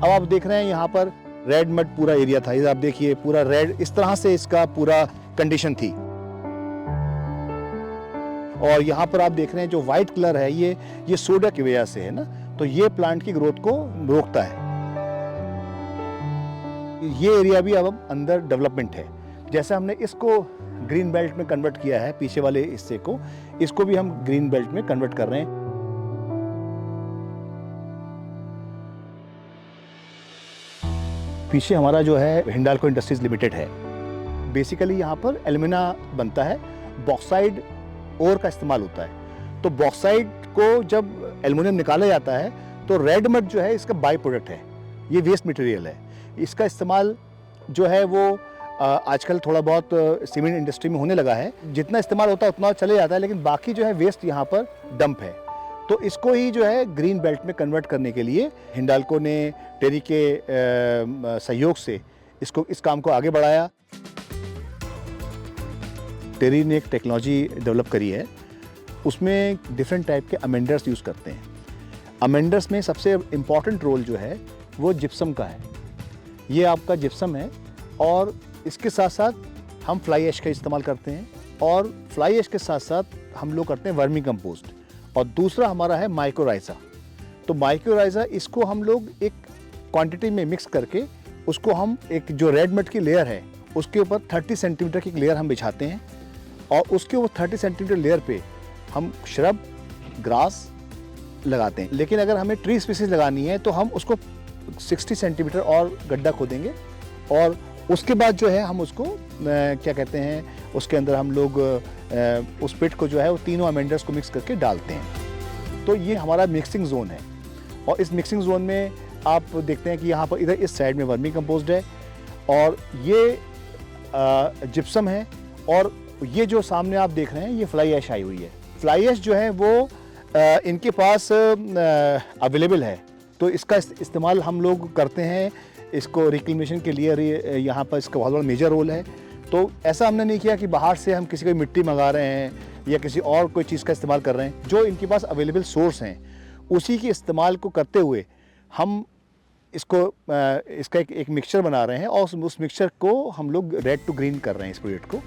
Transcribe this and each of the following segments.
अब आप देख रहे हैं यहाँ पर रेड मड पूरा एरिया था, ये आप देखिए पूरा रेड, इस तरह से इसका पूरा कंडीशन थी। और यहाँ पर आप देख रहे हैं जो व्हाइट कलर है ये सोडा की वजह से है ना, तो ये प्लांट की ग्रोथ को रोकता है। ये एरिया भी अब अंदर डेवलपमेंट है। जैसे हमने इसको ग्रीन बेल्ट में कन्वर्ट किया है, पीछे वाले हिस्से को, इसको भी हम ग्रीन बेल्ट में कन्वर्ट कर रहे हैं। पीछे हमारा जो है हिंडाल्को इंडस्ट्रीज लिमिटेड है। बेसिकली यहाँ पर एल्यूमिना बनता है, बॉक्साइड ओर का इस्तेमाल होता है। तो बॉक्साइड को जब एल्युमिनियम निकाला जाता है तो रेड मड जो है इसका बाई प्रोडक्ट है, ये वेस्ट मटेरियल है। इसका इस्तेमाल जो है वो आजकल थोड़ा बहुत सीमेंट इंडस्ट्री में होने लगा है। जितना इस्तेमाल होता है उतना चले जाता है, लेकिन बाकी जो है वेस्ट यहाँ पर डंप है। तो इसको ही जो है ग्रीन बेल्ट में कन्वर्ट करने के लिए हिंडाल्को ने टेरी के सहयोग से इस काम को आगे बढ़ाया। टेरी ने एक टेक्नोलॉजी डेवलप करी है, उसमें डिफरेंट टाइप के अमेंडर्स यूज़ करते हैं। अमेंडर्स में सबसे इम्पॉर्टेंट रोल जो है वो जिप्सम का है। ये आपका जिप्सम है और इसके साथ साथ हम फ्लाई ऐश का इस्तेमाल करते हैं, और फ्लाई ऐश के साथ साथ हम लोग करते हैं वर्मी कंपोस्ट। और दूसरा हमारा है माइक्रोराइजा। तो माइक्रोराइजा इसको हम लोग एक क्वांटिटी में मिक्स करके उसको हम एक जो रेड मड की लेयर है उसके ऊपर 30 सेंटीमीटर की लेयर हम बिछाते हैं, और उसके ऊपर 30 सेंटीमीटर लेयर पे हम श्रब ग्रास लगाते हैं। लेकिन अगर हमें ट्री स्पीसीज लगानी है तो हम उसको 60 सेंटीमीटर और गड्ढा खोदेंगे, और उसके बाद जो है हम उसको क्या कहते हैं, उसके अंदर हम लोग उस पिट को जो है वो तीनों अमेंडर्स को मिक्स करके डालते हैं। तो ये हमारा मिक्सिंग जोन है, और इस मिक्सिंग जोन में आप देखते हैं कि यहाँ पर इधर इस साइड में वर्मी कंपोस्ट है, और ये जिप्सम है, और ये जो सामने आप देख रहे हैं ये फ्लाई ऐश आई हुई है। फ्लाई ऐश जो है वो इनके पास अवेलेबल है, तो इसका इस्तेमाल हम लोग करते हैं इसको रिक्लेमेशन के लिए। यहाँ पर इसका बहुत बड़ा मेजर रोल है। तो ऐसा हमने नहीं किया कि बाहर से हम किसी को मिट्टी मंगा रहे हैं या किसी और कोई चीज़ का इस्तेमाल कर रहे हैं। जो इनके पास अवेलेबल सोर्स हैं उसी के इस्तेमाल को करते हुए हम इसका एक मिक्सचर बना रहे हैं, और उस मिक्सचर को हम लोग रेड टू ग्रीन कर रहे हैं इस प्रोजेक्ट को।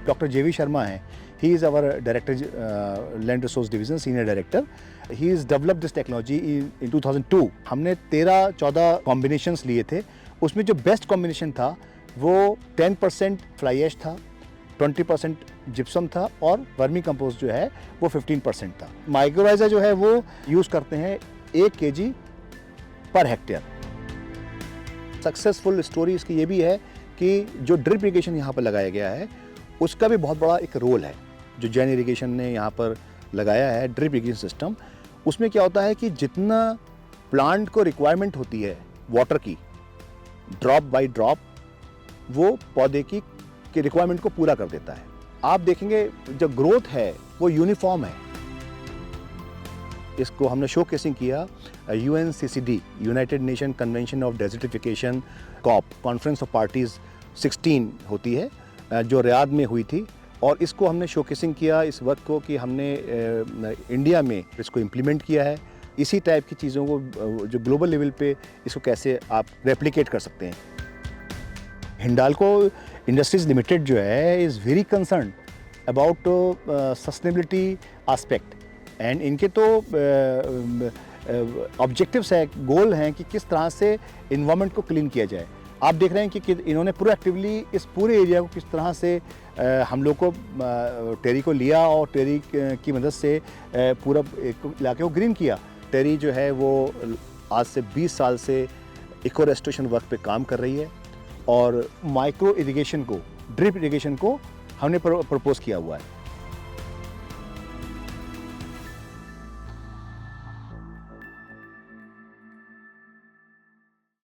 डॉक्टर जेवी शर्मा हैं, he is our director land resource division, senior director. He is developed this technology in 2002। हमने 13-14 कॉम्बिनेशंस लिए थे, उसमें जो बेस्ट कॉम्बिनेशन था वो 10% फ्लाई ऐश था, 20% जिप्सम था, और वर्मी कंपोस्ट जो है वो 15% था। माइक्रोराइजा जो है वो यूज़ करते हैं 1 kg per hectare. Successful story इसकी ये भी है कि जो ड्रिप इरिगेशन यहाँ पर लगाया गया है उसका भी बहुत बड़ा एक रोल है। जो जैन इरिगेशन ने यहाँ पर लगाया है ड्रिप इरिगेशन सिस्टम, उसमें क्या होता है कि जितना प्लांट को रिक्वायरमेंट होती है वाटर की, ड्रॉप बाय ड्रॉप वो पौधे की रिक्वायरमेंट को पूरा कर देता है। आप देखेंगे जो ग्रोथ है वो यूनिफॉर्म है। इसको हमने शो केसिंग किया UNCCD, United Nation convention of desertification, COP conference of parties 16 होती है, जो रियाद में हुई थी। और इसको हमने शोकेसिंग किया इस वर्क को कि हमने इंडिया में इसको इम्प्लीमेंट किया है। इसी टाइप की चीज़ों को जो ग्लोबल लेवल पे इसको कैसे आप रेप्लिकेट कर सकते हैं। हिंडाल्को इंडस्ट्रीज लिमिटेड जो है is very concern about sustainability aspect, and इनके तो ऑब्जेक्टिव्स है, गोल हैं कि किस तरह से इन्वायरमेंट को क्लीन किया जाए। आप देख रहे हैं कि इन्होंने प्रोएक्टिवली इस पूरे एरिया को किस तरह से हम लोग को टेरी को लिया, और टेरी की मदद से पूरा इलाके को ग्रीन किया। टेरी जो है वो आज से 20 साल से इको रेस्टोरेशन वर्क पे काम कर रही है, और माइक्रो इरिगेशन को, ड्रिप इरिगेशन को हमने प्रपोज किया हुआ है।